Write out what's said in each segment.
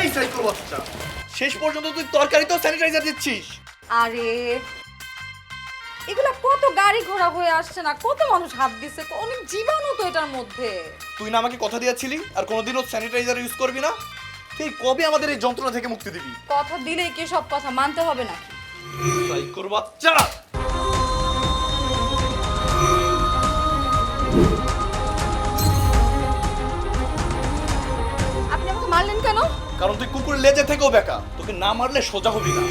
এই সাইকো বাচ্চা, শেষ পর্যন্ত তুই তরকারিতেও স্যানিটাইজার দিচ্ছিস। আরে এগুলা কত গাড়ি ঘোড়া হয়ে আসছে না, কত মানুষ হাত দিচ্ছে, অনেক জীবাণু তো এটার মধ্যে। তুই না আমাকে কথা দিয়েছিলি আর কোনোদিনও স্যানিটাইজার ইউজ করবি না? তুই কবে আমাদের এই যন্ত্রণা থেকে মুক্তি দিবি? কথা দিলেই কি সব কথা মানতে হবে নাকি? সাইকোর বাচ্চা। আপনি আমাকে মারলেন কেন? কারণ তুই কুকুরের লেজে থেকেও বেকা, তোকে না মারলে সোজা হবি না।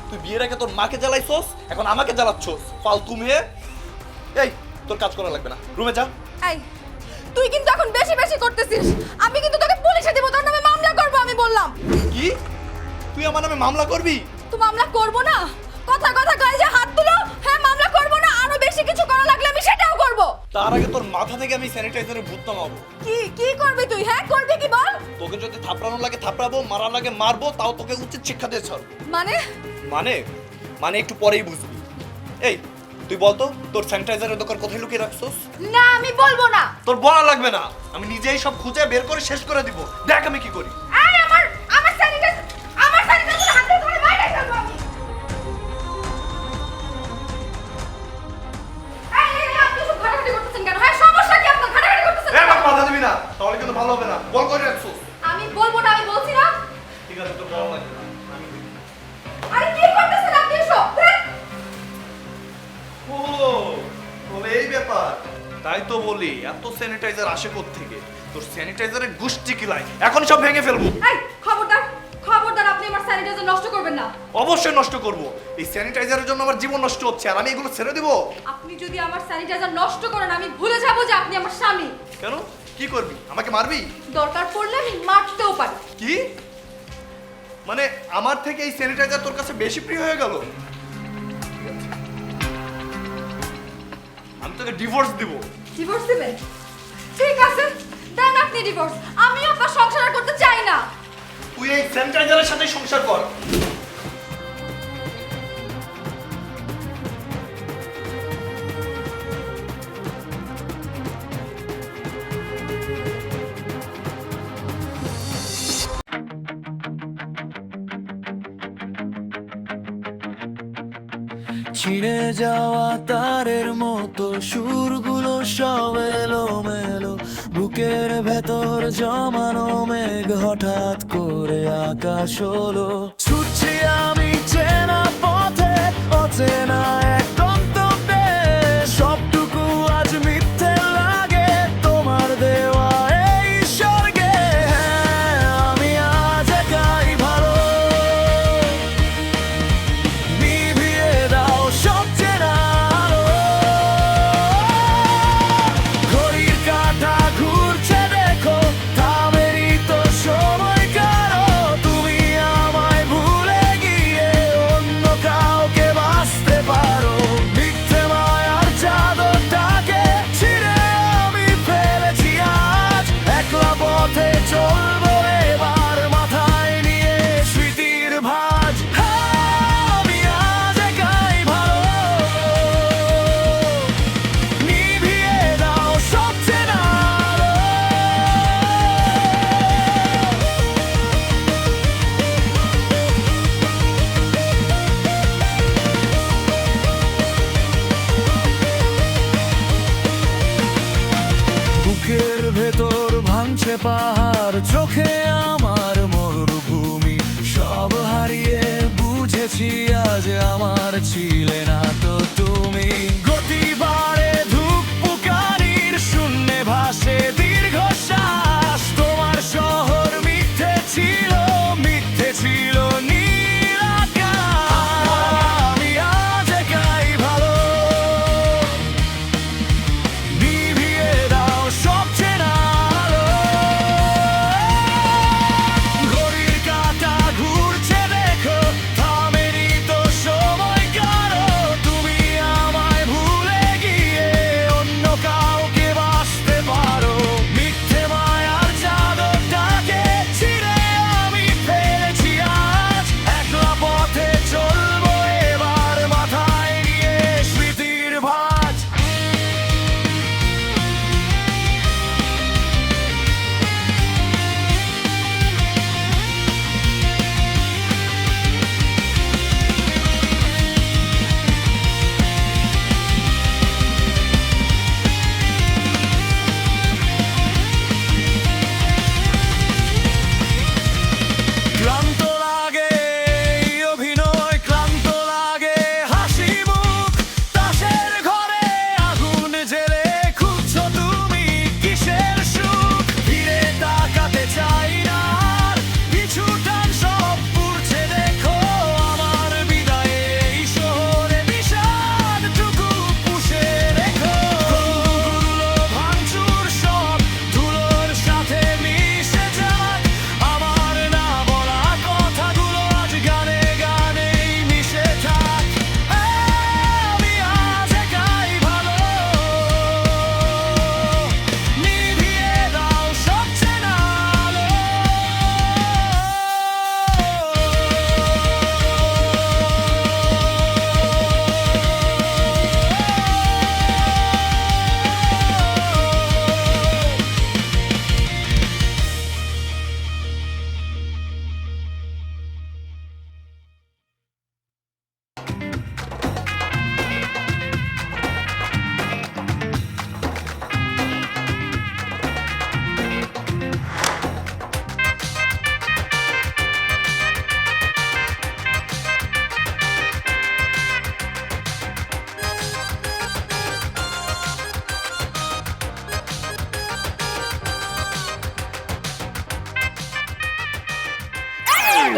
তুই বিয়ের আগে তোর মাকে জ্বালাইছস, এখন আমাকে জ্বালাচ্ছস, ফালতু মেয়ে। এই তোর কাজ করা লাগবে না, রুমে যা। এই তুই কিন্তু এখন বেশি বেশি করতেছিস, আমি কিন্তু তোকে পুলিশে দেব, তোর নামে মামলা করব। আমি বললাম কি তুই আমার নামে মামলা করবি? তুই মামলা করব না, কথা কথা গায়ে যে হাত তুলো। হ্যাঁ মামলা করব না, আরো বেশি কিছু করা লাগলে আমি সেটাও করব। তার আগে তোর মাথা থেকে আমি স্যানিটাইজারের ভূত নামাবো। কি কি করবি তুই? হ্যাঁ করবি কি বল? তোকে যদি থাপড়ানো লাগে থাপড়াবো, মারা লাগে মারবো, তাও তোকে উচিত শিক্ষা দিয়ে ছাড়বো। মানে মানে মানে একটু পরেই বুঝবি। এই তুই বলতো তোর স্যানিটাইজারের দোকান কোথায় লুকিয়ে রাখছস? না আমি বলবো না। তোর বলা লাগবে না, আমি নিজেই সব খুঁজে বের করে শেষ করে দিব। দেখ আমি কি করি। এই আমার স্যানিটাইজার হাতে ধরে বাইরে ফেলবো আমি। এই আপনি সব ঘাটাঘাটি করতেছেন কেন? হ্যাঁ সমস্যা কি আপনার? ঘাটাঘাটি করতেছেন এই কেন? আমার মাথা দিবি না, তাহলে কিন্তু ভালো হবে না। বল করে রাখছস। আমি বলবো না, আমি বলছি না। ঠিক আছে, তোর বলা লাগবে না, আমি দেখি। আরে কি করতেছেন আপনি এসব? ও বলে এই ব্যাপার। তাই তো বলি এত স্যানিটাইজার আসে কোত্থেকে? তোর স্যানিটাইজারের গুষ্টি কিলাই, এখন সব ভেঙে ফেলবো। এই খবরদার খবরদার, আপনি আমার স্যানিটাইজার নষ্ট করবেন না। অবশ্যই নষ্ট করব, এই স্যানিটাইজারের জন্য আমার জীবন নষ্ট হচ্ছে আর আমি এগুলো ছেড়ে দিব? আপনি যদি আমার স্যানিটাইজার নষ্ট করেন আমি ভুলে যাব যে আপনি আমার স্বামী। কেন, কি করবি? আমাকে মারবি? দরকার পড়লে আমি মারতেও পারি। কি মানে আমার থেকে এই স্যানিটাইজার তোর কাছে বেশি প্রিয় হয়ে গেল? আমি তোকে ডিভোর্স দিব। ডিভোর্স দিবেন? ঠিক আছে দেন আপনি ডিভোর্স, আমি আপনার সংসার আর করতে চাই না। তুই এই স্যানিটাইজারের সাথে সংসার কর। ছিঁড়ে যাওয়া তারের মতো সুরগুলো সব এলোমেলো, বুকের ভেতর জমানো মেঘ হঠাৎ করে আকাশ হলো। ছুটছি আমি চেনা পথে, অচেনা এক গন্তব্যে, সবটুকু আজ মিথ্যে লাগে তোমার দেওয়া এই স্বর্গে। হ্যাঁ আমি আজ একাই ভালো, নিভিয়ে দাও সব চেনা আলো। ঘড়ির কাঁটা ঘুরছে দেখো, থামেরই তো সময় কারো। তুমি আমায় ভুলে গিয়ে অন্য কাউকে বাঁচতে পারো। মিথ্যে মায়ার চাদরটাকে ছিঁড়ে আমি ফেলেছি আজ, একলা পথে চলবো এবার মাথায় নিয়ে স্মৃতির ভাঁজ। আমি আজ একাই ভালো, নিভিয়ে দাও সব চেনা আলো। বুকের ভেতর ভাঙছে পাহাড়, চোখে আমার মরুভূমি, সব হারিয়ে বুঝেছি আজ আমার ছিলে না তো তুমি। গতি বাড়ে ধূপপুকারির শূন্যে ভাসে দীর্ঘশ্বাস, তোমার শহর মিথ্যে ছিল, মিথ্যে ছিল নীল আকাশ। আমি আজ একাই ভালো, নিভিয়ে দাও সব চেনা আলো। ঘড়ির কাঁটা ঘুরছে দেখো, থামেনি তো সময় কারো। তুমি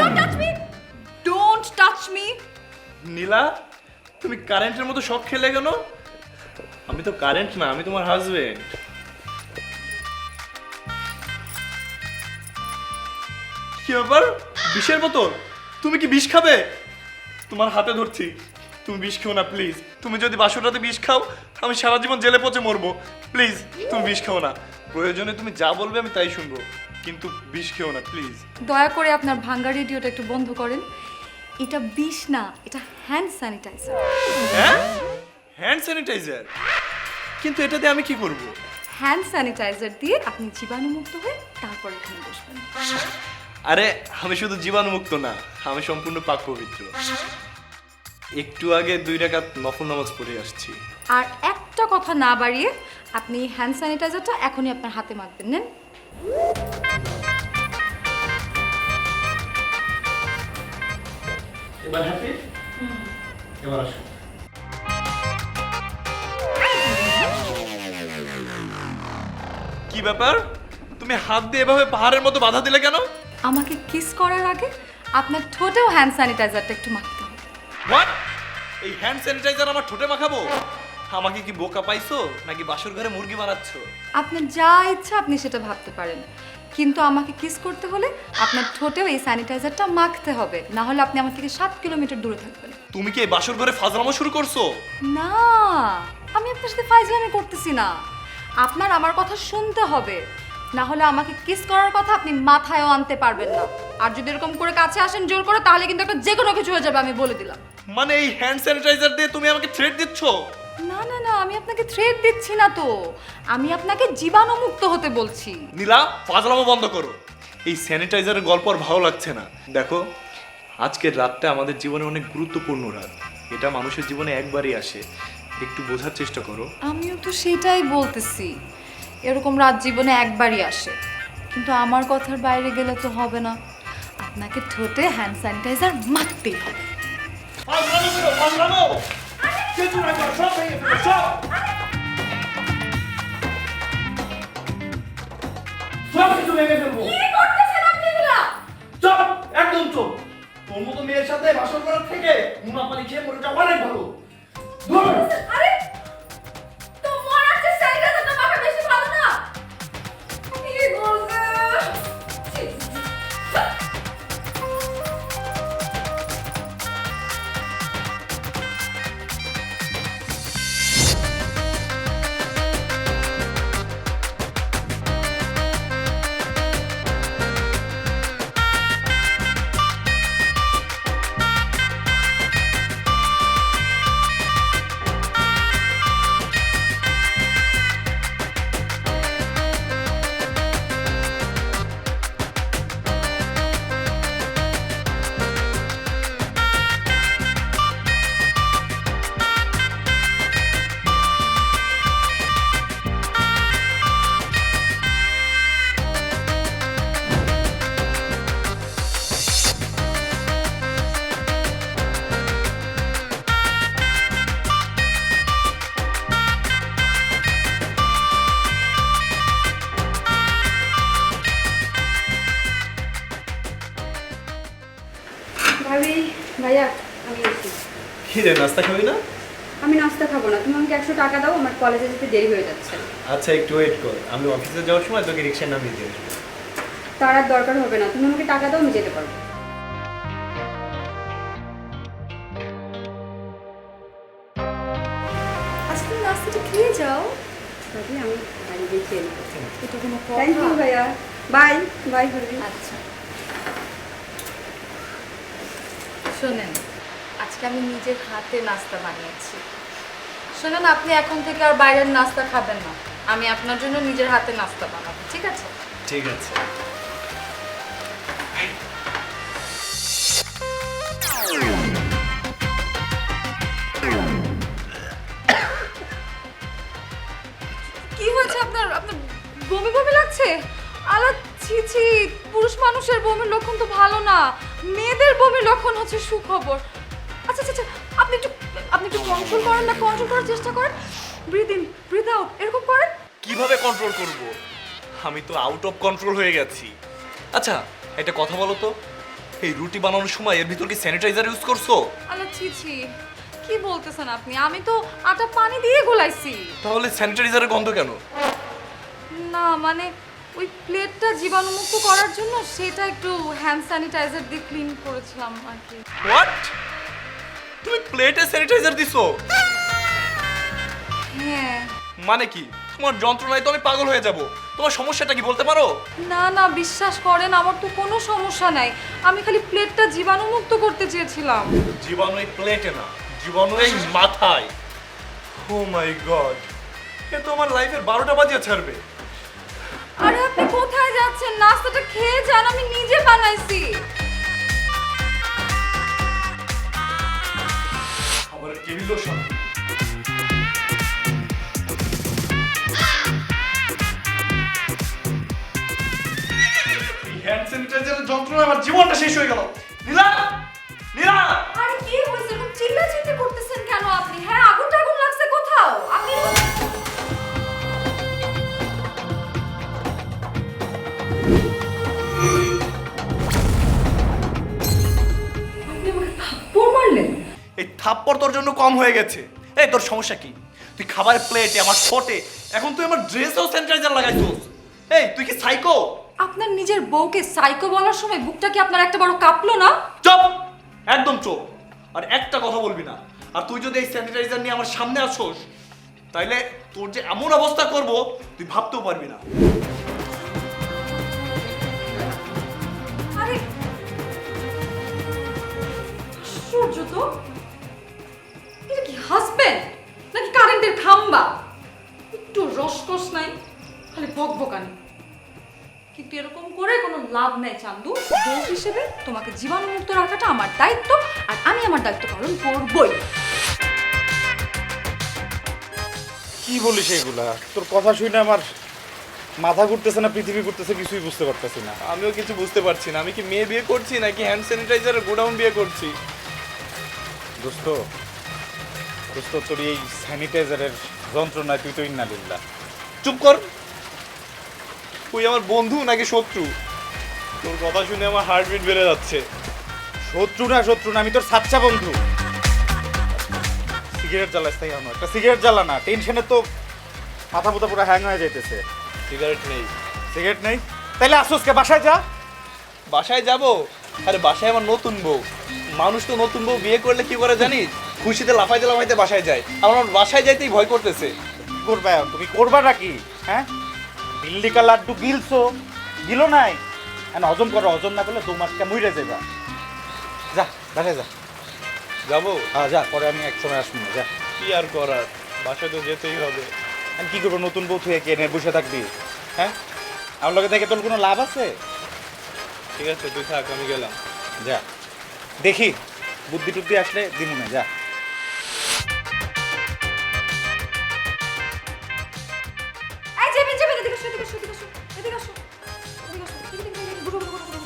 don't touch me, don't touch me. Neela, তুমি কারেন্টের মতো শক খেলে কেন? আমি তো কারেন্ট না, আমি তোমার হাজবেন্ড। কি ব্যাপার? বিষের বোতল? তুমি কি বিষ খাবে? তোমার হাতে ধরছি, তুমি বিষ খেও না প্লিজ। তুমি যদি বাসুরাতে বিষ খাও, আমি সারা জীবন জেলে পচে মরবো। প্লিজ তুমি বিষ খাও না। প্রয়োজনে তুমি যা বলবে আমি তাই শুনবো, কিন্তু বিষ খেও না প্লিজ। দয়া করে আপনার ভাঙ্গা রেডিওটা একটু বন্ধ করেন। এটা বিষ না, এটা হ্যান্ড স্যানিটাইজার। হ্যাঁ, হ্যান্ড স্যানিটাইজার? কিন্তু এটাতে আমি কি করব? হ্যান্ড স্যানিটাইজার দিয়ে আপনি জীবাণুমুক্ত হয়ে তারপর এখানে বসবেন। আরে আমি শুধু জীবাণুমুক্ত না, আমি সম্পূর্ণ পাক পবিত্র। একটু আগে 2 রাকাত নফল নামাজ পড়ে আসছি। আর একটা কথা না বাড়িয়ে আপনি হ্যান্ড স্যানিটাইজারটা এখনই আপনার হাতে মাখবেন। নেন। এবার হ্যাপি? এবার আসো। কি ব্যাপার? তুমি হাত দিয়ে এভাবে পাহাড়ের মতো বাধা দিলে কেন? আমাকে কিস করার আগে আপনার ঠোঁটেও হ্যান্ড স্যানিটাইজারটা একটু মাখতে হবে। হোয়াট? এই হ্যান্ড স্যানিটাইজার আমার ঠোঁটে মাখাবো? আমাকে কি বোকা পাইছো নাকি বাসর ঘরে মুরগি বানাচ্ছো? আপনার যা ইচ্ছা আপনি সেটা ভাবতে পারেন, কিন্তু আমাকে কিস করতে হলে আপনার ঠোঁটেও এই স্যানিটাইজারটা মাখতে হবে, না হলে আপনি আমার থেকে 7 কিলোমিটার দূরে থাকবেন। তুমি কি এই বাসর ঘরে ফাজলামো শুরু করছো? না, আমি আপনার সাথে ফাইজলামি করতেছি না। আপনার আমার কথা শুনতে হবে, না হলে আমাকে কিস করার কথা আপনি মাথায়ও আনতে পারবেন না। আর যদি এরকম করে কাছে আসেন জোর করে, তাহলে কিন্তু একটা যে কোনো কিছু হয়ে যাবে, আমি বলে দিলাম। মানে এই হ্যান্ড স্যানিটাইজার দিয়ে তুমি আমাকে থ্রেট দিচ্ছ? না না না, আমি আপনাকে থ্রেট দিচ্ছি না তো, আমি আপনাকে জীবাণুমুক্ত হতে বলছি। নীলা, ফাজলামো বন্ধ করো। এই স্যানিটাইজারের গল্প আর ভালো লাগছে না। দেখো, আজকের রাতটা আমাদের জীবনে অনেক গুরুত্বপূর্ণ রাত। এটা মানুষের জীবনে একবারই আসে, একটু বোঝার চেষ্টা করো। আমিও তো সেটাই বলতেছি, এরকম রাত জীবনে একবারই আসে, কিন্তু আমার কথার বাইরে গেলে তো হবে না। আপনাকে ঠোঁটে হ্যান্ড স্যানিটাইজার মাখতেই হবে। ফাজলামো করো, ফাজলামো। কিছু না করো, সব ভেঙে ফেলো, সব। সব কিছু ভেঙে ফেলবো। কি করতেছেন আপনি এগুলা? চুপ, একদম চুপ। তোর মতো মেয়ের সাথে বাসর করার থেকে মুনা পানি খেয়ে মরে যাওয়া অনেক ভালো। ধুর। আরে তোমার আছে স্যানিটাইজারটা মাখা বেশি ভালো না? কি বলছো? ভাবি, ভাইয়া আমি আসি। কি রে, নাস্তা খাবি না? আমি নাস্তা খাবো না, তুমি আমাকে 100 টাকা দাও, আমার কলেজে যেতে দেরি হয়ে যাচ্ছে। আচ্ছা একটু ওয়েট কর, আমি অফিসে যাওয়ার সময় তোকে রিক্সায় নামিয়ে দিয়ে আসবো। তার আর দরকার হবে না, তুমি আমাকে টাকা দাও, আমি যেতে পারবো। আজকে নাস্তাটা খেয়ে যাও। ভাবি আমি বাড়ি গিয়ে খেয়ে নেবো। এটা কোনো থ্যাংক ইউ কথা? ভাইয়া, বাই বাই ভাবি। আচ্ছা শোনেন, আজকে আমি নিজের হাতে নাস্তা বানিয়েছি। শোনেন, আপনি এখন থেকে আর বাইরের নাস্তা খাবেন না, আমি আপনার জন্য নিজের হাতে নাস্তা বানাবো, ঠিক আছে? ঠিক আছে। কি হয়েছে আপনার? আপনার বমি বমি লাগছে? আলা ছি ছি, পুরুষ মানুষের বমির লক্ষণ তো ভালো না, মেয়েদের বমির লক্ষণ হচ্ছে সুখবর। আচ্ছা আচ্ছা আচ্ছা, আপনি একটু কন্ট্রোল করেন না, কন্ট্রোল করার চেষ্টা করেন। ব্রিথ ইন ব্রিথ আউট, এরকম করেন। কিভাবে কন্ট্রোল করব? আমি তো আউট অফ কন্ট্রোল হয়ে গেছি। আচ্ছা, একটা কথা বলো তো, এই রুটি বানানোর সময় এর ভিতর কি স্যানিটাইজার ইউজ করছো? আলা ছি ছি, কি বলতেছেন আপনি? আমি তো আটা পানি দিয়ে গোলাইছি। তাহলে স্যানিটাইজারের গন্ধ কেন? না মানে ওই প্লেটটা জীবাণুমুক্ত করার জন্য সেটা একটু হ্যান্ড স্যানিটাইজার দিয়ে ক্লিন করেছিলাম আর কি। হোয়াট? তুমি প্লেটে স্যানিটাইজার দিছো? হ্যাঁ। মানে কি? তোমার যন্ত্রণায় তো আমি পাগল হয়ে যাব। তোমার সমস্যাটা কি বলতে পারো? না না, বিশ্বাস করেন আমার তো কোনো সমস্যা নাই। আমি খালি প্লেটটা জীবাণুমুক্ত করতে চেয়েছিলাম। জীবাণু এই প্লেটে না, জীবাণু এই মাথায়। ও মাই গড, এ তো আমার লাইফের 12টা বাজিয়ে ছাড়বে। আরে আপনি কোথায় যাচ্ছেন? নাস্তাটা খেয়ে যান, আমি নিজে বানাইছি। আমার কেবিল লোশন। এই হ্যান্ড স্যানিটাইজারের যন্ত্রণায় আমার জীবনটা শেষ হয়ে গেল। নীলা, নীলা, আরে কি হয়েছে? এরকম চিল্লাচিল্লি করতেছেন কেন আপনি? হ্যাঁ, আগুন টাগুন লাগছে কোথাও? আপনি আমাকে থাপ্পড় মারলেন? এই থাপ্পড় তোর জন্য কম হয়ে গেছে। এই তোর সমস্যা কি? তুই খাবারের প্লেটে, আমার ঠোঁটে, এখন তুই আমার ড্রেসেও স্যানিটাইজার লাগাইছিস। এই তুই কি সাইকো? আপনার নিজের বউকে সাইকো বলার সময় বুকটা কি আপনার একটা বড় কাঁপলো না? চুপ, একদম চুপ। আর একটা কথা বলবি না। আর তুই যদি এই স্যানিটাইজার নিয়ে আমার সামনে আসোস, তাইলে তোর যে এমন অবস্থা করব তুই ভাবতেও পারবি না। আরে আশ্চর্য তো, এটা কি হাসবেন্ড নাকি কারেন্টের খাম্বা? একটু রসকস নাই, খালি বকবকানি। কিন্তু এরকম করে কোনো লাভ নাই চান্দু। বউ হিসেবে তোমাকে জীবাণুমুক্ত রাখাটা আমার দায়িত্ব, আর আমি আমার দায়িত্ব পালন করবই। কি বলিস এগুলা? তোর কথা শুনে আমার মাথা ঘুরতেছে না পৃথিবী ঘুরতেছে, কিছুই বুঝতে পারতেছি না। আমিও কিছু বুঝতে পারছি না। আমি কি মেয়ে বিয়ে করছি নাকি হ্যান্ড স্যানিটাইজারের গোডাউন বিয়ে করছি? দোস্ত দোস্ত, তোর এই স্যানিটাইজারের যন্ত্রণায় তুই তো ইন্নালিল্লাহ। চুপ কর। তুই আমার বন্ধু নাকি শত্রু? তোর কথা শুনে আমার হার্টবিট বেড়ে যাচ্ছে। শত্রু না, আমি তোর সাচ্চা বন্ধু। সিগারেট জ্বালাস তাই আমার একটা সিগারেট জ্বালা না, টেনশনে তো মাথা পুতা পুরো হ্যাং হয়ে যাইতেছে। সিগারেট নেই। সিগারেট নেই? তাইলে আসোসকে বাসায় যা। বাসায় যাব? আরে বাসায় আমার নতুন বউ। মানুষ তো নতুন বউ বিয়ে করলে কি করে জানিস? খুশিতে লাফাইতে লাফাইতে বাসায় যায়। আমার বাসায় যাইতেই ভয় করতেছে। করবা তুমি, করবা নাকি? হ্যাঁ, বিল্লিকা লাড্ডু গিলছো, গিলো নাই এখন হজম করো, হজম না করলে 2 মাসকে মইরে যাবা। যা বাসায় যা। যাবো? হ্যাঁ যা, পরে আমি এক সময় আসবো না, যা। কি আর করার, বাসায় তো যেতেই হবে। আমি কি করবো? নতুন বউ তুই এনে বসে থাকবি? হ্যাঁ, আমার লগে থেকে তোর কোনো লাভ আছে? ঠিক আছে, তুই থাক, আমি গেলাম। যা, দেখি বুদ্ধি টুদ্ধি আসলে দিমু না, যা। এই যাবেন যাবেন, এদিকে আসো, এদিকে আসো, এদিকে আসো, এদিকে আসো, এদিকে আসো, এদিকে, এদিকে, এদিকে, গুরু, গুরু, গুরু, গুরু।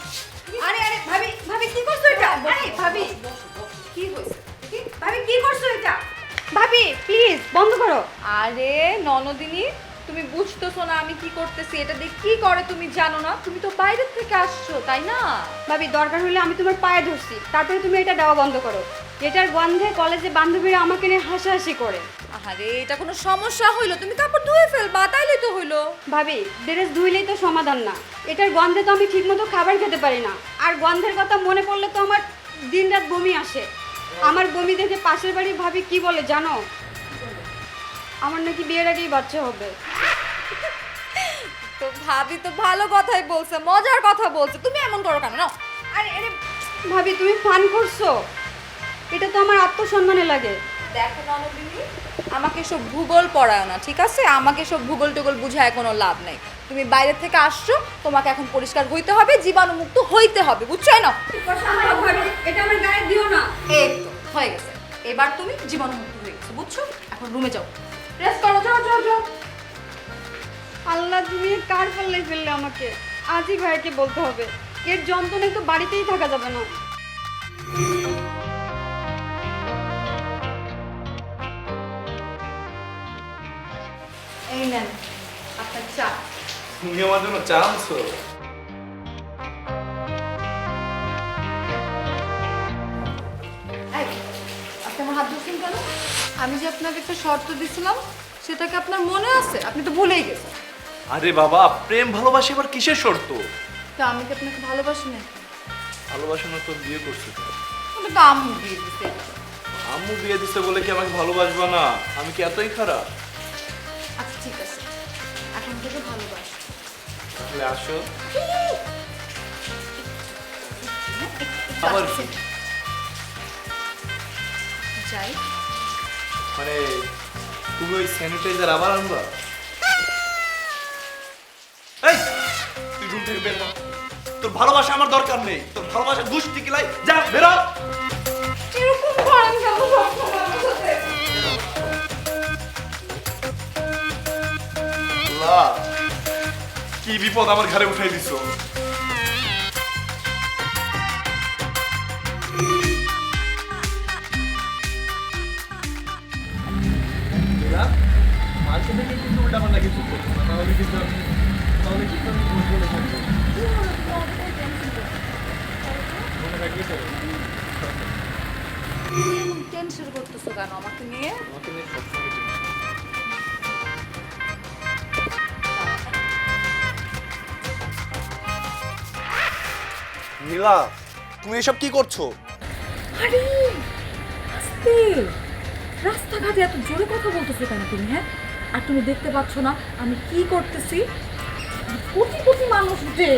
আরে আরে ভাবি, ভাবি কি করছো এটা? আরে ভাবি, কি হয়েছে? দেখি। ভাবি কি করছো এটা? ভাবি প্লিজ বন্ধ করো। আরে ননদিনী, তুমি বুঝতেছো না আমি কি করতেছি? এটা দিয়ে কি করে তুমি জানো না? তুমি তো বাইরে থেকে আসছো, তাই না? ভাবি দরকার হলে আমি তোমার পায়ে ধরছি, তারপরে তুমি এটা দেওয়া বন্ধ করো। এটার গন্ধে কলেজে বান্ধবীরা আমাকে নিয়ে হাসাহাসি করে। আরে এটা কোনো সমস্যা হইলো? তুমি কাপড় ধুয়ে ফেলবা, তাইলে তো হইলো। ভাবি ড্রেস ধুইলেই তো সমাধান না, এটার গন্ধে তো আমি ঠিকমতো খাবার খেতে পারি না। আর গন্ধের কথা মনে পড়লে তো আমার দিনরাত বমি আসে। আমার বমি দেখে পাশের বাড়ির ভাবি কি বলে জানো? আমার নাকি বিয়ের আগেই বাচ্চা হবে। তো ভাবি তো ভালো কথাই বলছে, মজার কথা বলছে, তুমি এমন করো কেন? নাও। আরে আরে ভাবি তুমি ফান করছো, এটা তো আমার আত্মসম্মানে লাগে। দেখো ননদিনী, আমাকে সব ভূগোল পড়ায় না, ঠিক আছে? আমাকে সব ভূগোল টুগোল বুঝায় কোনো লাভ নেই। তুমি বাইরে থেকে আসছো, তোমাকে এখন পরিষ্কার হইতে হবে, জীবাণুমুক্ত হইতে হবে, বুঝছাই না? এটা আমার গায়ে দিও না। এই তো হয়ে গেছে, এবার তুমি জীবাণুমুক্ত হয়ে গেছো, বুঝছো? এখন রুমে যাও, রেস্ট করো, যাও যাও যাও। আল্লাহ তুমি কার পাল্লায় ফেললে আমাকে? আজই ভাইকে বলতে হবে, এর যন্ত্রণায় তো বাড়িতেই থাকা যাবে না। এই নেন আপনার চা। তুমি আমার জন্য চা আনছো? আমি যে আপনাকে একটা শর্ত দিছিলাম সেটাকে আপনার মনে আছে? আপনি তো ভুলেই গেছেন। আরে বাবা, প্রেম ভালোবাসা এবার কিসের শর্ত? তো আমি কি আপনাকে ভালোবাসি না? ভালোবাসানো তো বিয়ে করছি। ওটা তো আম্মু দিয়ে দিছে। আম্মু বিয়ে দিছে বলে কি আমাকে ভালোবাসবা না? আমি কি এতই খারাপ? আচ্ছা ঠিক আছে, এখন থেকে ভালোবাসি। তাহলে আসো। আবার কি? যাই। মানে তুমি ওই স্যানিটাইজার আবার আনবা? এই তুই রুম থেকে বের হ। তোর ভালোবাসা আমার দরকার নেই। তোর ভালোবাসা দুষ্টি কিলাই, যা বের হ। এরকম করেন কেন সবসময় আমার সাথে? আল্লাহ, কি বিপদ আমার ঘরে উঠাই দিছো। টেনশন করতেছো কেন আমাকে নিয়ে? নীলা, তুমি এসব কি করছো? আরে আস্তে, রাস্তাঘাটে এত জোরে কথা বলতেছো কেন তুমি? হ্যাঁ, আর তুমি দেখতে পাচ্ছ না আমি কি করতেছি? কোটি কোটি মানুষ যে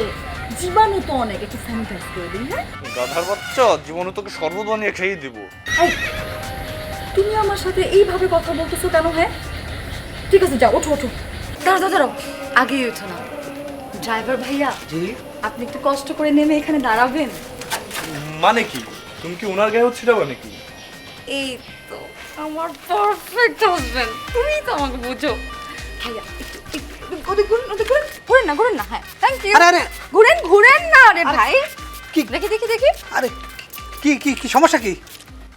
জীবাণু তো অনেক, একটু স্যানিটাইজ করে দিই। হ্যাঁ, গাধার বাচ্চা, জীবনে তোকে শরবত বানিয়ে খেয়ে দিব। এই, তুমি আমার সাথে এইভাবে কথা বলতেছো কেন? হ্যাঁ, ঠিক আছে যাও, ওঠো ওঠো। দাঁড়াও দাঁড়াও, আগেই ওঠো না। ড্রাইভার ভাইয়া, আপনি একটু কষ্ট করে নেমে এখানে দাঁড়াবেন। মানে কি? তুমি কি ওনার গায়ে হচ্ছে নাকি? এই তো আমার পারফেক্ট হাজবেন্ড, তুমিই তো আমাকে বুঝো। ভাইয়া একটু ওদিক ঘুরেন, ওদিক ঘুরেন, ঘুরেন না ঘুরেন না। হ্যাঁ, থ্যাংক ইউ। আরে, আরে। ঘুরেন ঘুরেন না রে ভাই। কি? দেখি দেখি দেখি। আরে কি কি কি সমস্যা কি?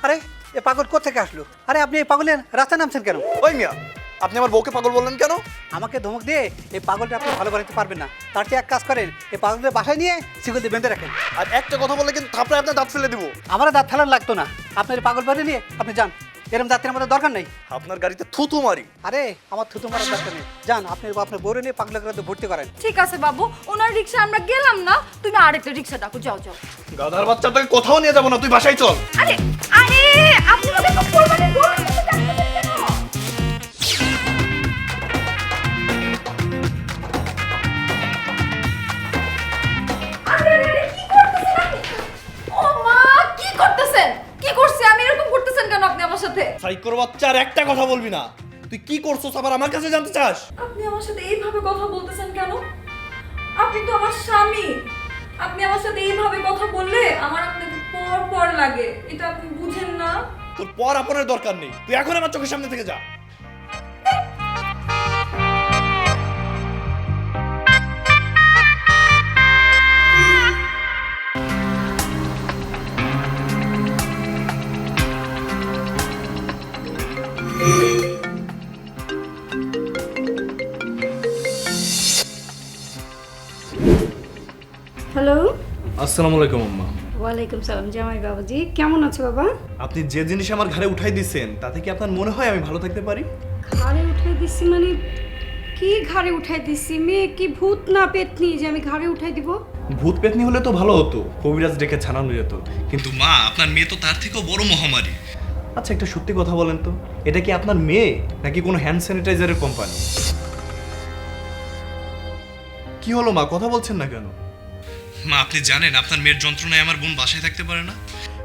আরে এ পাগল কোত্থেকে আসলো? আরে আপনি এই পাগলের রাস্তায় নামছেন কেন? ওই মিয়া, আপনি আমার বউকে পাগল বললেন কেন? আমাকে ধমক দিয়ে এই পাগলটা আপনি ভালো বানাতে পারবেন না। তার চেয়ে এক কাজ করেন, এই পাগলটা বাসায় নিয়ে শিকল দিয়ে বেঁধে রাখেন। আর একটা কথা বললে কিন্তু থাপড়ায় আপনার দাঁত ফেলে দিব। আমার দাঁত ফেলার লাগতো না, আপনার এই পাগল বানিয়ে নিয়ে আপনি যান। এরকম দাঁতের আমাদের দরকার নেই। আপনার গাড়িতে থুতু মারি। আরে আমার থুতু মারার দরকার নেই, যান আপনার বউরে নিয়ে পাগলা করে ভর্তি করেন। ঠিক আছে বাবু, ওনার রিক্সা আমরা গেলাম না, তুমি আরেকটা রিক্সা ডাকো, যাও যাও। গাধার বাচ্চা, তোকে কোথাও নিয়ে যাবো না, তুই বাসায় চল। আরে আরে আপনি ওকে তো কোরবানি করবেন কেন? আরে আরে কি করতেছেন আপনি? ও মা, কি করতেছেন? কি করছে? আমি এরকম করতেছেন কেন আপনি আমার সাথে? সাইকোর বাচ্চা, আর একটা কথা বলবি না। তুই কি করছস আবার আমার কাছে জানতে চাস? আপনি আমার সাথে এইভাবে কথা বলতেছেন কেন? আপনি তো আমার স্বামী। আপনি আমার সাথে এইভাবে কথা বললে আমার আপনাকে পর পর লাগে, এটা আপনি বুঝেন না? তোর পর আপনের দরকার নেই, তুই এখন আমার চোখের সামনে থেকে যা। হ্যালো। আসসালামু আলাইকুম আম্মা। ওয়ালাইকুম সালাম জামাই বাবাজি, কেমন আছো বাবা? আপনি যে জিনিস আমার ঘরে উঠাই দিচ্ছেন তাতে কি আপনার মনে হয় আমি ভালো থাকতে পারি? ঘাড়ে উঠাই দিচ্ছি মানে কি? ঘাড়ে উঠাই দিচ্ছি? মেয়ে কি ভূত না পেতনি যে আমি ঘাড়ে উঠাই দিব? ভূত পেতনি হলে তো ভালো হতো, কবিরাজ ডেকে ছাড়ানো যেত। কিন্তু মা, আপনার মেয়ে তো তার থেকেও বড় মহামারী। আচ্ছা, একটা সত্যি কথা বলেন তো, এটা কি আপনার মেয়ে নাকি কোনো হ্যান্ড স্যানিটাইজারের কোম্পানি? কি হলো মা, কথা বলছেন না কেন? মা, আপনি জানেন আপনার মেয়ের যন্ত্রণায় আমার বোন বাসায় থাকতে পারে না।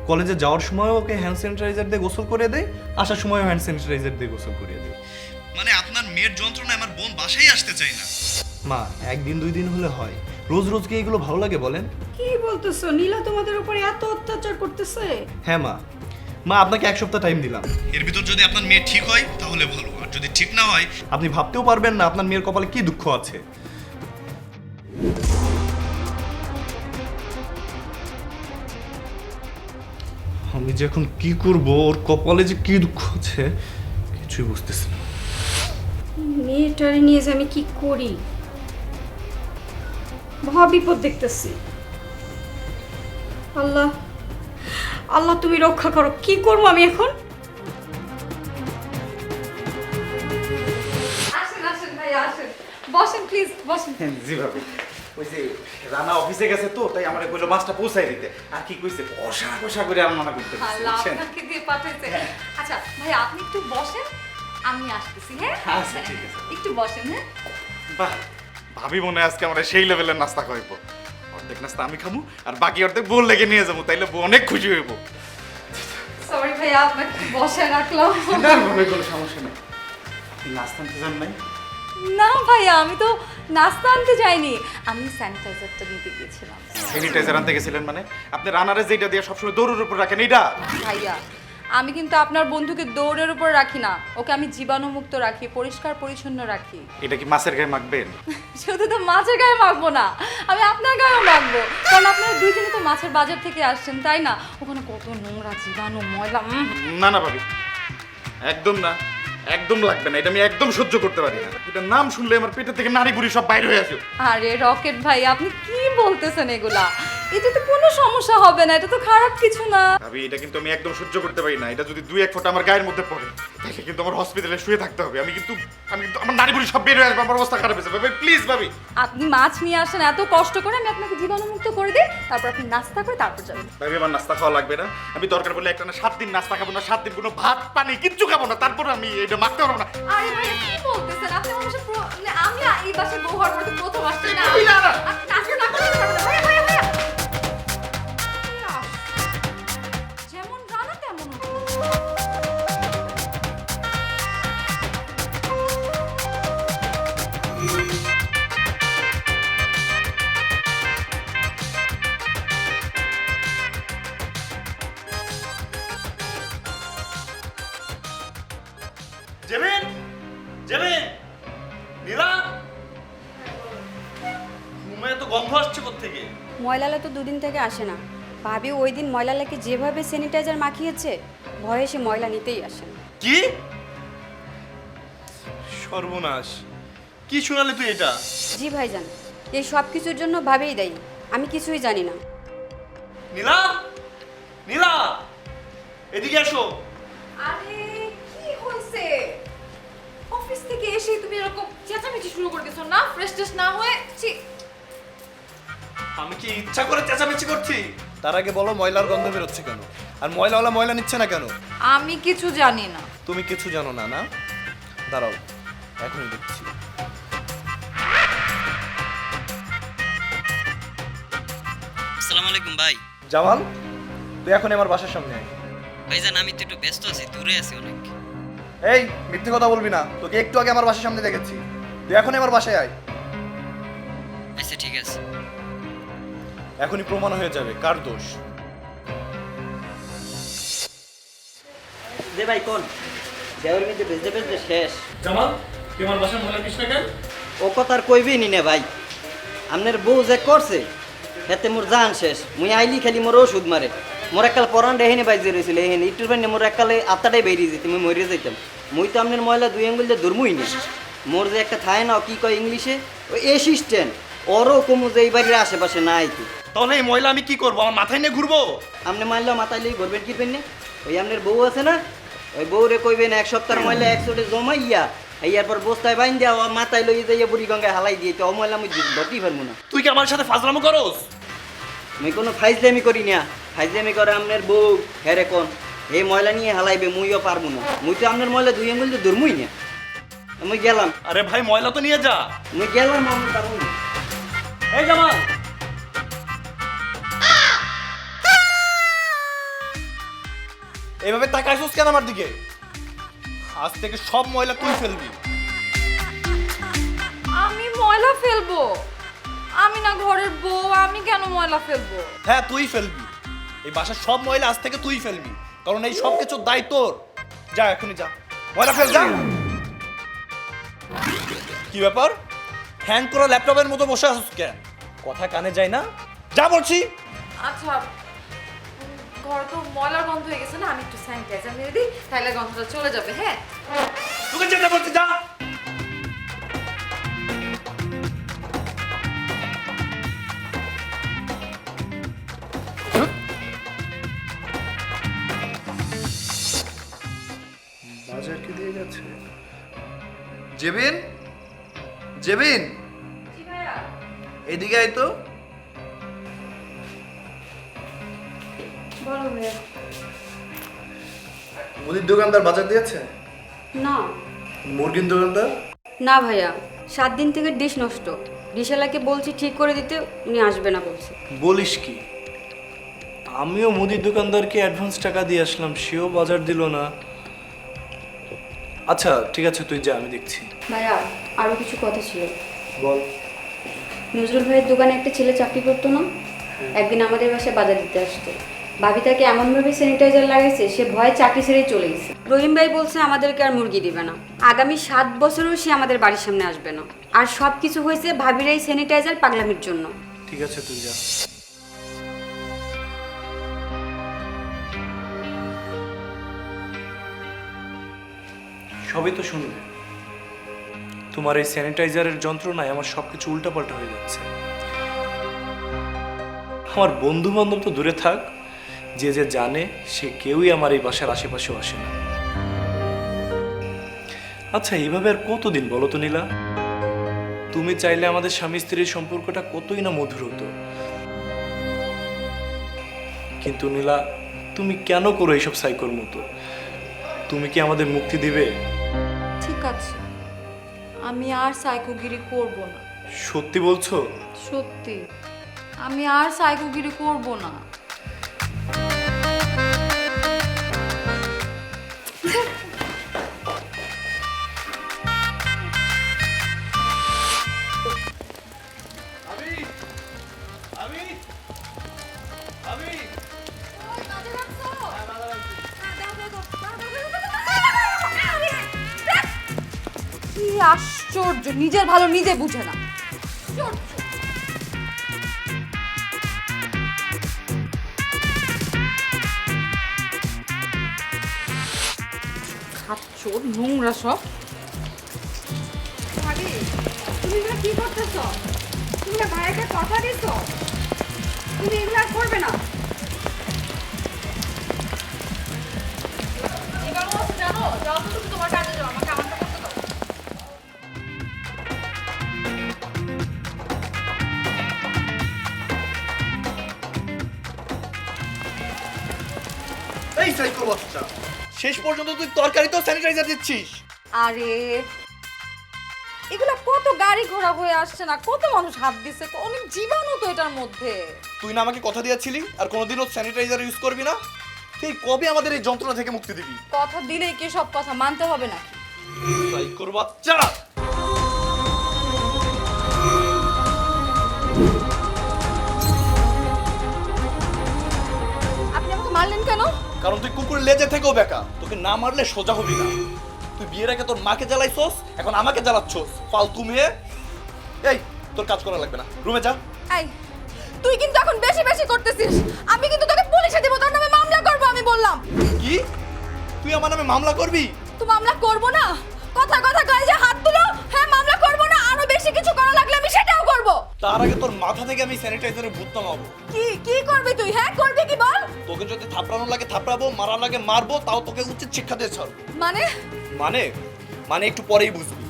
কলেজে যাওয়ার সময় ওকে হ্যান্ড স্যানিটাইজার দিয়ে গোসল করে দেয়, আসার সময়ও হ্যান্ড স্যানিটাইজার দিয়ে গোসল করিয়ে দেয়। মানে আপনার মেয়ের যন্ত্রণায় আমার বোন বাসায় আসতে চায় না। মা, একদিন দুই দিন হলে হয়, রোজ রোজ কি এগুলো ভালো লাগে বলেন? কি বলতেছো? নীলা তোমাদের উপরে এত অত্যাচার করতেছে? হ্যাঁ মা, আপনাকে এক সপ্তাহ টাইম দিলাম। এর ভিতর যদি আপনার মেয়ে ঠিক হয় তাহলে ভালো, আর যদি ঠিক না হয় আপনি ভাবতেও পারবেন না আপনার মেয়ের কপালে কি দুঃখ আছে। আমি যে এখন কি করব, ওর কপালে যে কি দুঃখ আছে কিছুই বুঝতেছি না। মেয়েটারে নিয়ে যে আমি কি করি, মহা বিপদ দেখতেছি। আল্লাহ আল্লাহ তুমি রক্ষা করো, কি করবো আমি এখন? ভাইয়া আসেন, বসেন প্লিজ, বসেন। জি ভাবি, ওই যে রানা অফিসে গেছে তো তাই আমার কইলো মাছটা পৌঁছাই দিতে, আর কি কইছে কষা কষা করে রান্না করতে দিচ্ছে, আল্লাহ বুঝছেন? আপনাকে দিয়ে পাঠাইছে। আচ্ছা ভাইয়া আপনি একটু বসেন, আমি আসতেছি। হ্যাঁ আচ্ছা, ঠিক আছে। একটু বসেন। হ্যাঁ বাহ, ভাবি মনে হয় আজকে আমরা সেই লেভেলের নাস্তা খাইবো। অর্ধেক নাস্তা আমি খামু আর বাকি অর্ধেক বোন লেগে নিয়ে যাবো, তাইলে বউ অনেক খুশি হইব। সরি ভাইয়া আপনাকে বসে রাখলাম। না ভাবে কোনো সমস্যা নেই। আপনি নাস্তা আনতে যান নাই? না ভাইয়া আমি তো নাস্তা আনতে যাইনি, আমি স্যানিটাইজারটা নিতে গিয়েছিলাম। স্যানিটাইজার আনতে গেছিলেন মানে? আপনি রানারে যেটা দিয়ে সবসময় দৌড়ের উপর রাখেন এইটা? ভাইয়া আমি কিন্তু আপনার বন্ধুকে দৌড়ের উপর রাখি না, ওকে আমি জীবাণুমুক্ত রাখি, পরিষ্কার পরিচ্ছন্ন রাখি। এটা কি মাছের গায়ে মাখবেন? শুধু তো মাছের গায়ে মাখবো না, আমি আপনার গায়েও মাখবো, কারণ আপনারা দুইজনই তো মাছের বাজার থেকে আসছেন তাই না? ওখানে কত নোংরা জীবাণু ময়লা। না না ভাবি, একদম না, একদম লাগবে না, এটা আমি একদম সহ্য করতে পারি না। এটার নাম শুনলে আমার পেটের থেকে নাড়ি বুড়ি সব বাইরে হয়ে আসে। আরে রকেট ভাই আপনি কি বলতেছেন এগুলা? এটা তো কোনো সমস্যা হবে না, এটা তো খারাপ কিছু না। ভাবি এটা কিন্তু আমি একদম সহ্য করতে পারি না, এটা যদি দুই এক ফোঁটা আমার গায়ের মধ্যে পড়ে তাহলে কিন্তু আমার হসপিটালে শুয়ে থাকতে হবে। আমি কিন্তু আমার নাড়ি বুড়ি সব বের হয়ে আসবে, আমার অবস্থা খারাপ হয়েছে। ভাবি প্লিজ ভাবি। আপনি মাছ নিয়ে আসেন এত কষ্ট করে, আমি আপনাকে জীবাণুমুক্ত করে দিই, তারপর আপনি নাস্তা করে তারপর যাবেন। ভাবি আমার নাস্তা খাওয়া লাগবে না, আমি দরকার পড়লে একটা না 7 দিন নাস্তা খাবো না, 7 দিন কোনো ভাত পানি কিচ্ছু খাবো না, তারপর আমি এটা মাখতে পারবো না। আরে ভাই কি বলতেছেন আপনি? আমার বাসায় মানে আমি এই বাসায় বউ হওয়ার পরে তো প্রথম আসছি না। তুই না, না। আপনি নাস্তা না করতে পারবেন না। ভাইয়া ভাইয়া ভাইয়া যেমন রানা তেমন উঠো। জেবিন, জেবিন, নীলা, ঘুমে তো গন্ধ আসছে কোত্থেকে? ময়লালা তো দুদিন থেকে আসে না। ভাবি ওই দিন ময়লালাকে যেভাবে স্যানিটাইজার মাখিয়েছে, ভয়ে সে ময়লা নিতেই আসে না। কি সর্বনাশ, কি শোনালি তুই এটা? জি ভাইজান, এই সব কিছুর জন্য ভাবেই দায়ী, আমি কিছুই জানি না। নীলা, নীলা, এদিকে এসো। আরে কি হইছে? অফিস থেকে এসে তুমি এরকম চেঁচামেচি শুরু করে দিছো না? ফ্রেশ ট্রেশ না হয়ে ছি। আমি কি ইচ্ছা করে চেঁচামেচি করছি? তার আগে বলো ময়লার গন্ধ বেরোচ্ছে কেন, আর ময়লাওয়ালা ময়লা নিচ্ছে না কেন? আমি কিছু জানি না। তুমি কিছু জানো না না? দাঁড়াও, এখনই দেখছি। আসসালামু আলাইকুম ভাই। জামাল, তুই এখন আমার বাসার সামনে আয়। ভাইজান আমি তো একটু ব্যস্ত আছি, দূরে আছি অনেক। এই মিথ্যে কথা বলবি না, তোকে একটু আগে আমার বাসার সামনে দেখেছি। তুই এখনই আমার বাসায় আয়, আচ্ছা ঠিক আছে। এখনই প্রমাণ হয়ে যাবে কার দোষ। দে ভাই কোন দেওয়ার মধ্যে বেজতে বেজতে শেষ। জামাল, তুই আমার বাসায় ময়লা দিস না কেন? ও কথা আর কইবি নি না ভাই, আপনার বউ যে করছে হেতে মোর জান শেষ। মুই আইলি খালি মোর ওষুধ মারে, মোর এককাল পরান রেহেনে বাইজে রয়েছিল, এহেনে ইটুর বান্নে মোর এককালে আত্মাটাই বেরিয়ে যেত, মুই মরে যাইতাম। মুই তো আপনার ময়লা দুই আঙ্গুল দিয়ে ধরমুই না। মোর যে একটা থায় না কি কয় ইংলিশে, ওই অ্যাসিস্ট্যান্ট, ওরও কমু যে এই বাড়ির আশেপাশে না আইতে। তাহলে এই ময়লা আমি কি করবো? আমার মাথায় নিয়ে ঘুরবো? আপনি মারলে মাথায় লিয়ে ঘুরবেন কি পেন? ওই আপনার বউ আছে না, ওই বউরে কইবেন 1 সপ্তাহ ময়লা 100 জমাইয়া ইয়ার পর বস্তায় বাইন দেওয়া মাথায় লইয়ে যাইয়া বুড়ি গঙ্গায় হালাই দিয়ে, তো ময়লা আমি ধরতেই পারবো না। তুই কি আমার সাথে ফাজলামো করস? মুই কোনো ফাইজলামি করি না, ফাইজলামি করে আপনার বউ হেরে কোন এই ময়লা নিয়ে হালাইবে, মুইও পারবো না। মুই তো আপনার ময়লা দুই আঙ্গুল দিয়ে ধরমুই না। মুই গেলাম, আরে ভাই ময়লা তো নিয়ে যা। মুই গেলাম, আমি পারবো না। এই জামাল, এইভাবে তাকাইছিস কেন আমার দিকে? আজ থেকে সব ময়লা তুই ফেলবি। আমি ময়লা ফেলবো? আমি না ঘরের বউ, আমি কেন ময়লা ফেলবো? হ্যাঁ তুই ফেলবি, এই বাসার সব ময়লা আজ থেকে তুই ফেলবি, কারণ এই সব কিছুর দায় তোর। যা এখনই যা, ময়লা ফেল যা। কি ব্যাপার, হ্যাং করা ল্যাপটপের মতো বসে আছিস কেন? কথা কানে যায় না? যা বলছি। আচ্ছা ঘরে তো ময়লার গন্ধ হয়ে গেছে না, আমি একটু স্যানিটাইজার মেরে দিই, তাহলে গন্ধটা চলে যাবে। হ্যাঁ তোকে যেতে বলছি যা। বাজার কি দিয়ে গেছে? জেবিন, জেবিন এদিকে আয় তো। বলো ভাইয়া। মুদির দোকানদার বাজার দিয়েছে? না মুরগির দোকানদার? না ভাইয়া, 7 দিন থেকে ডিশ নষ্ট। ডিশালাকে বলছি ঠিক করে দিতে, উনি আসবে না বলছে। বলিস কি? আমিও মুদির দোকানদারকে অ্যাডভান্স টাকা দিয়ে আসলাম, সেও বাজার দিল না। আচ্ছা ঠিক আছে, তুই যা, আমি দেখছি। ভাইয়া আরো কিছু কথা ছিল। বল। নজরুল ভাইয়ের দোকানে একটা ছেলে চাকরি করতো না, একদিন আমাদের বাসায় বাজার দিতে আসতো। ভাবি তাকে এমনভাবে স্যানিটাইজার লাগাইছে, সে ভয়ে চাকরি ছেড়েই চলে গেছে। রহিম ভাই বলছে আমাদেরকে আর মুরগি দিবে না, আগামী 7 বছরও সে আমাদের বাড়ির সামনে আসবে না। আর সব কিছু হয়েছে ভাবির এই স্যানিটাইজার পাগলামির জন্য। ঠিক আছে তুই যা। সবই তো শুনলে, তোমার এই স্যানিটাইজারের যন্ত্রণায় আমার সবকিছু উল্টাপাল্টা হয়ে যাচ্ছে। আমার বন্ধু বান্ধব তো দূরে থাক, যে যে জানে সে কেউই আমার এই বাসার আশেপাশেও আসে না। আচ্ছা এইভাবে আর কতদিন বলো তো নীলা? তুমি চাইলে আমাদের স্বামী স্ত্রীর সম্পর্কটা কতই না মধুর হতো, কিন্তু নীলা তুমি কেন করো এইসব সাইকোর মতো? তুমি কি আমাদের মুক্তি দিবে? ঠিক আছে, আমি আর সাইকোগিরি করব না। সত্যি বলছো? সত্যি, আমি আর সাইকোগিরি করব না। কি আশ্চর্য, নিজের ভালো নিজে বুঝে না। খাচ্চোর নোংরা সব। ভাবি তুমি এগুলো কি করতেছ? তুমি না ভাইয়াকে কথা দিছো, তুমি এগুলো আর করবে না। এবার ও জানো, যাও তো তুমি তোমার কাজে যাও, আমাকে আমারটা করতে দাও। এই সাইকো বাচ্চা, শেষ পর্যন্ত তুই তরকারিতেও স্যানিটাইজার দিচ্ছিস? আরে এগুলা কত গাড়ি ঘোড়া হয়ে আসছে না, কত মানুষ হাত দিচ্ছে, অনেক জীবাণু তো এটার মধ্যে। তুই না আমাকে কথা দিয়েছিলি আর কোনোদিনও স্যানিটাইজার ইউজ করবি না? তুই কবে আমাদের এই যন্ত্রণা থেকে মুক্তি দিবি? কথা দিলেই কি সব কথা মানতে হবে নাকি? সাইকোর বাচ্চা! আপনি আমাকে মারলেন কেন? কারণ তুই কুকুরের লেজে থেকেও বেকা, তোকে না মারলে সোজা হবি না। তুই বিয়ের আগে তোর মাকে জ্বালাইছস, এখন আমাকে জ্বালাচ্ছস, ফালতু মেয়ে। এই তোর কাজ করা লাগবে না, রুমে যা। এই তুই কিন্তু এখন বেশি বেশি করতেছিস, আমি কিন্তু তোকে পুলিশে দেব, তোর নামে মামলা করব। আমি বললাম কি? তুই আমার নামে মামলা করবি? তুই মামলা করব না? কথা কথা গায়ে যে হাত তুলো, হ্যাঁ মামলা করব না, আরো বেশি কিছু করা লাগলে আমি সেটাও করব। তার আগে তোর মাথা থেকে আমি স্যানিটাইজারের ভূত নামাবো। কি কি করবি তুই? হ্যাঁ করবি কি বল? তোকে যদি থাপড়ানো লাগে থাপড়াবো, মারা লাগে মারবো, তাও তোকে উচিত শিক্ষা দিয়ে ছাড়বো। মানে মানে মানে একটু পরেই বুঝবি।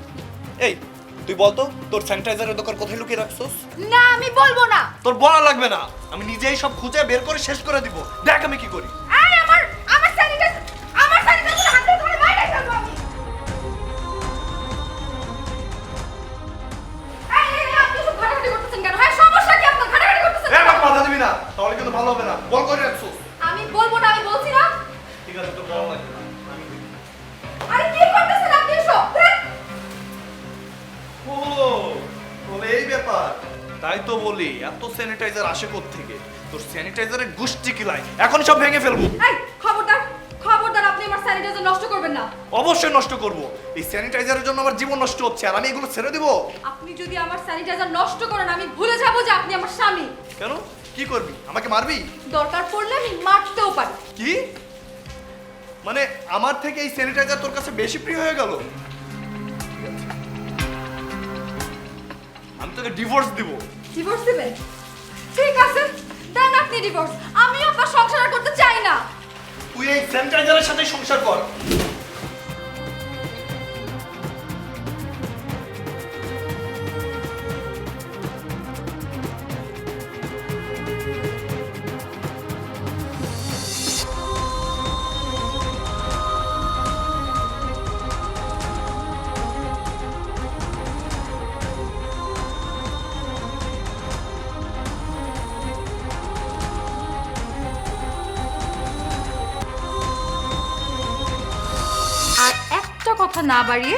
এই তুই বলতো তোর স্যানিটাইজারের দোকান কোথায় লুকিয়ে রাখছস? না আমি বলবো না। তোর বলা লাগবে না, আমি নিজেই সব খুঁজে বের করে শেষ করে দিব। দেখ আমি কি করি। এই আমার স্যানিটাইজার হাতে ধরে বাইরে ফেলবো আমি। এই আপনি সব ঘাটাঘাটি করতেছেন কেন? হ্যাঁ সমস্যা কি আপনার? ঘাটাঘাটি করতেছেন এ কেন? বাবা বাধা দিবি না, তাহলে কিন্তু ভালো হবে না। বল করে রাখছস। আমি বলবো না, আমি বলছি না। ঠিক আছে, তোর বলা লাগবে না। আরে কি করতেছেন আপনি সব? ও বলে এই ব্যাপার, তাই তো বলি এত স্যানিটাইজার আসে কোত্থেকে? তোর স্যানিটাইজারের গুষ্টি কিলাই, এখন সব ভেঙে ফেলবো। এই খবরদার, খবরদার, আপনি আমার স্যানিটাইজার নষ্ট করবেন না। অবশ্যই নষ্ট করব, এই স্যানিটাইজারের জন্য আমার জীবন নষ্ট হচ্ছে, আর আমি এগুলো ছেড়ে দিব? আপনি যদি আমার স্যানিটাইজার নষ্ট করেন, আমি ভুলে যাব যে আপনি আমার স্বামী। কেন? কি করবি? আমাকে মারবি? দরকার পড়লে আমি মারতেও পারি। কি মানে আমার থেকে এই স্যানিটাইজার তোর কাছে বেশি প্রিয় হয়ে গেল? ঠিক আছে, আমি তোকে ডিভোর্স দিব। ডিভোর্স দিবেন? ঠিক আছে, দেন আপনি ডিভোর্স। আমি আপনার সংসার আর করতে চাই না। তুই এই স্যানিটাইজারের সাথে সংসার কর। কথা না বাড়িয়ে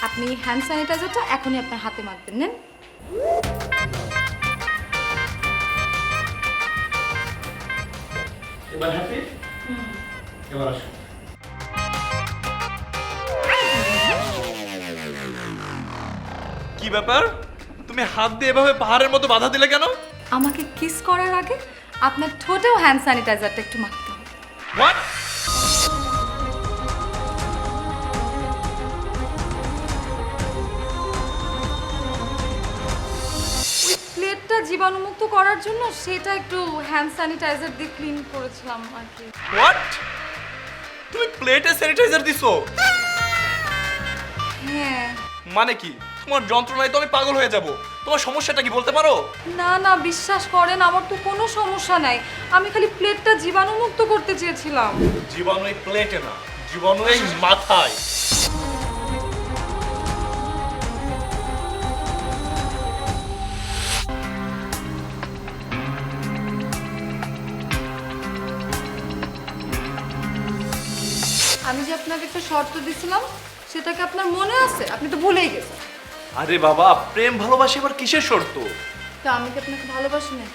আপনি হ্যান্ড স্যানিটাইজারটা এখনই আপনার হাতে মাখবেন। নেন। এবার হ্যাপি? এবার আসো। কি ব্যাপার, তুমি হাত দিয়ে এভাবে পাহাড়ের মতো বাধা দিলে কেন? আমাকে কিস করার আগে আপনার ঠোঁটেও হ্যান্ড স্যানিটাইজারটা একটু মাখতে হবে। হোয়াট? প্লেটটা জীবাণুমুক্ত করার জন্য সেটা একটু হ্যান্ড স্যানিটাইজার দিয়ে ক্লিন করেছিলাম আর কি। হোয়াট? তুমি প্লেটে স্যানিটাইজার দিছো? হ্যাঁ। মানে কি? তোমার যন্ত্রণায় তো আমি পাগল হয়ে যাব। তোমার সমস্যাটা কি বলতে পারো? না না, বিশ্বাস করেন আমার তো কোনো সমস্যা নাই, আমি খালি প্লেটটা জীবাণুমুক্ত করতে চেয়েছিলাম। জীবাণু এই প্লেটে না, জীবাণু এই মাথায়। আমি যে আপনাকে একটা শর্ত দিছিলাম সেটাকে আপনার মনে আছে? আপনি তো ভুলেই গেছেন। আরে বাবা, প্রেম ভালোবাসা এবার কিসের শর্ত? তো আমি কি আপনাকে ভালোবাসি না?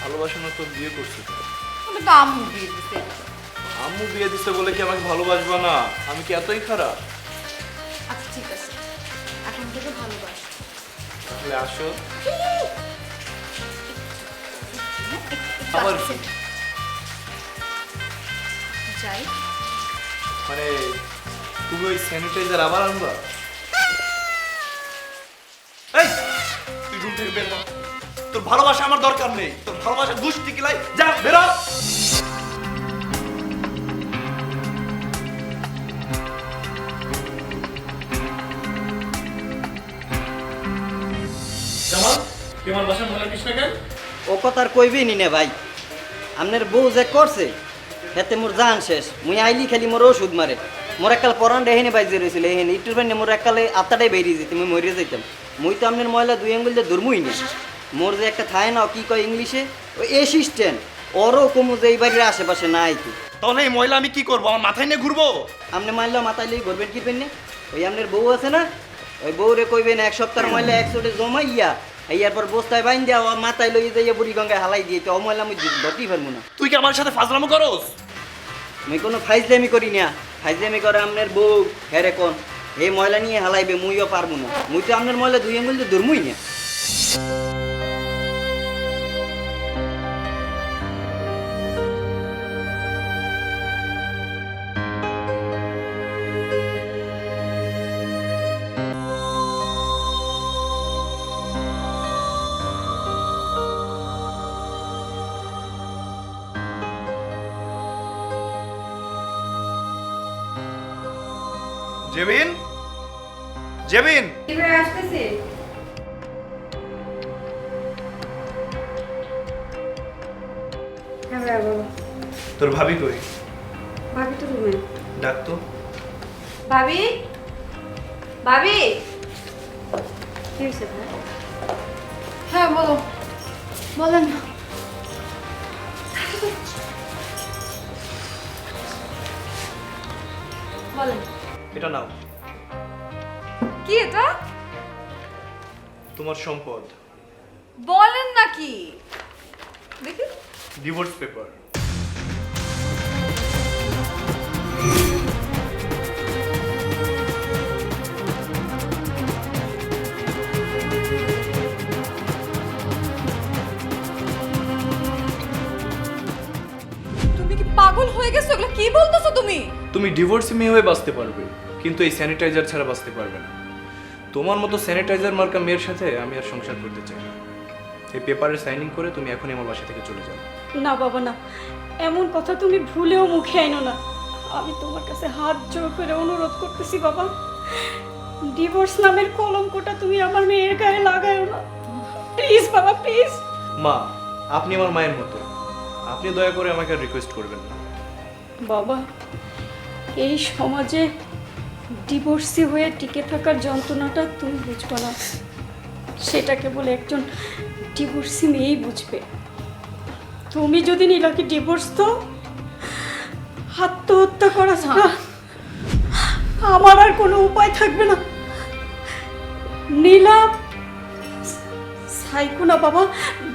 ভালোবাসানো তো বিয়ে করছি। ওটা তো আম্মু দিয়ে দিতে। আম্মু বিয়ে দিছে বলে কি আমাকে ভালোবাসবা না? আমি কি এতই খারাপ? আচ্ছা ঠিক আছে, এখন থেকে ভালোবাসি। তাহলে আসো। আবার কি? যাই। মানে তুমি ওই স্যানিটাইজার আবার আনবা? এই, তুই রুম থেকে বের হ। তোর ভালোবাসা আমার দরকার নেই। তোর ভালোবাসা দুষ্টি কিলাই, যা বের হ। জামাল, তুই আমার বাসা ভালো কৃষ্ণ কেন? ও কথা আর কইবি নি নে ভাই, আপনার বউ যে করছে হেতে মোর জান শেষ। মুই আইলি খালি মোর ওষুধ মারে। মোর এককাল পরান এখানে বাইজে রয়েছিল, এখানে ইটুর পানি মোর এককালে আত্মাটাই বেরিয়ে যেত, মুই মরে যাইতাম। মুই তো আপনার ময়লা দুই আঙ্গুল দিয়ে ধরমুই না। মোর যে একটা থায় না, কি কয় ইংলিশে, ওই অ্যাসিস্ট্যান্ট, ওরও কমু যে এই বাড়ির আশেপাশে না আইতো। তাহলে এই ময়লা আমি কি করবো? আমার মাথায় নিয়ে ঘুরবো? আপনি মারলেও মাথায় লিয়ে ঘুরবেন কি পেন? ওই আপনার বউ আছে না, ওই বউরে কইবেন এক সপ্তাহের ময়লা একশোটে জমাইয়া ইয়ার পর বস্তায় বাইন দেওয়া ও মাথায় লইয়ে যাইয়া বুড়ি গঙ্গায় হালাই দিয়ে তো অময়লা আমি ধরতেই পারবো না। তুই কি আমার সাথে ফাজলামো করস? আমি কোনো ফাইজলামি করি না। ফাইজলামি করে আপনার বউ হেরে কোন এই ময়লা নিয়ে হালাইবে, মুইও পারবো না। মুই তো আপনার ময়লা দুই আঙ্গুল দিয়ে ধরমুই না। জেবিন, জেবিন, এবার আসতেছি। হ্যাঁ বাবা, তোর ভাবি কই? ভাবি তো রুমে। ডাক তো। ভাবি, ভাবি, কি হয়েছে ভাই? হ্যাঁ বলো, বলেন। বলেন। এটা নাও, কি এটা? তোমার সম্পদ, বলেন নাকি? দেখি। Divorce paper. তুমি কি পাগল হয়ে গেছো? এগুলো কি বলতেছো তুমি? তুমি ডিভোর্সি মেয়ে হয়ে বাঁচতে পারবে, কিন্তু এই স্যানিটাইজার ছাড়া বাঁচতে পারবে না। তোমার মতো স্যানিটাইজার মার্কা মেয়ের সাথে আমি আর সংসার করতে চাই না। এই পেপারে সাইনিং করে তুমি এখনই আমার বাসা থেকে চলে যাও। না বাবা না, এমন কথা তুমি ভুলেও মুখে আইনো না। আমি তোমার কাছে হাত জোর করে অনুরোধ করতেছি বাবা, ডিভোর্স নামের কলঙ্কটা তুমি আমার মেয়ের গায়ে লাগায়ো না, প্লিজ বাবা প্লিজ। মা, আপনি আমার মায়ের মতো, আপনি দয়া করে আমাকে আর রিকোয়েস্ট করবেন না। বাবা, এই সমাজে ডিভোর্সি হয়ে টিকে থাকার যন্ত্রণাটা তুমি বুঝবে না, সেটা কেবল একজন ডিভোর্সি মেয়েই বুঝবে। তুমি যদি নীলাকে ডিভোর্স দাও, আত্মহত্যা করা ছাড়া আমার আর কোনো উপায় থাকবে না। নীলা সাইকো না বাবা,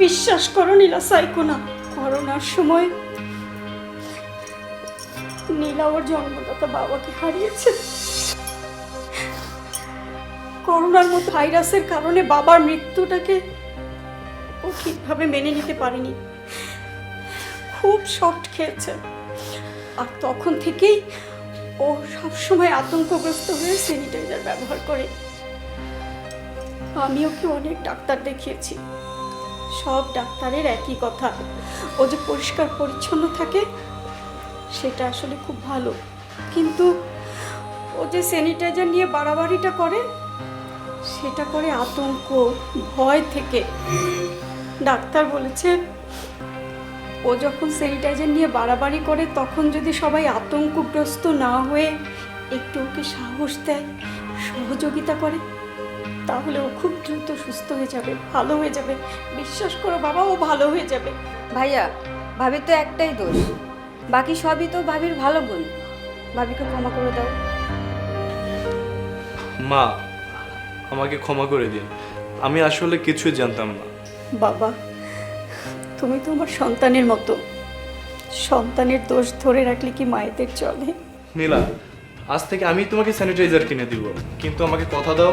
বিশ্বাস করো নীলা সাইকো না। করোনার সময় নীলা ওর জন্মদাতা বাবাকে হারিয়েছে। করোনার মতো ভাইরাসের কারণে বাবার মৃত্যুটাকে ও ঠিকভাবে মেনে নিতে পারেনি, খুব শক খেয়েছে। আর তখন থেকেই ও সবসময় আতঙ্কগ্রস্ত হয়ে স্যানিটাইজার ব্যবহার করে। আমি ওকে অনেক ডাক্তার দেখিয়েছি, সব ডাক্তারের একই কথা, ও যে পরিষ্কার পরিচ্ছন্ন থাকে সেটা আসলে খুব ভালো, কিন্তু ও যে স্যানিটাইজার নিয়ে বাড়াবাড়িটা করে সেটা করে আতঙ্ক ভয় থেকে। ডাক্তার বলেছে ও যখন স্যানিটাইজার নিয়ে বাড়াবাড়ি করে তখন যদি সবাই আতঙ্কগ্রস্ত না হয়ে একটু ওকে সাহস দেয়, সহযোগিতা করে, তাহলে ও খুব দ্রুত সুস্থ হয়ে যাবে, ভালো হয়ে যাবে। বিশ্বাস করো বাবা, ও ভালো হয়ে যাবে। ভাইয়া, ভাবির তো একটাই দোষ, বাকি সবই তো ভাবির ভালো গুণ। ভাবিকে ক্ষমা করে দাও। মা, আমাকে ক্ষমা করে দিন, আমি আসলে কিছুই জানতাম না। বাবা, তুমি তো আমার সন্তানের মতো, সন্তানের দোষ ধরে রাখলে কি মায়েদের চলে? নীলা, আজ থেকে আমি তোমাকে স্যানিটাইজার কিনে দিব, কিন্তু আমাকে কথা দাও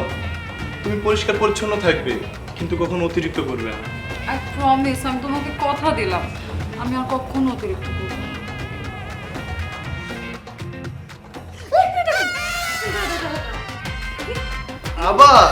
তুমি পরিষ্কার পরিচ্ছন্ন থাকবে, কিন্তু কখনো অতিরিক্ত করবে না। আই প্রমিস, আমি তোমাকে কথা দিলাম আমি আর কখনো অতিরিক্ত করব না। আবার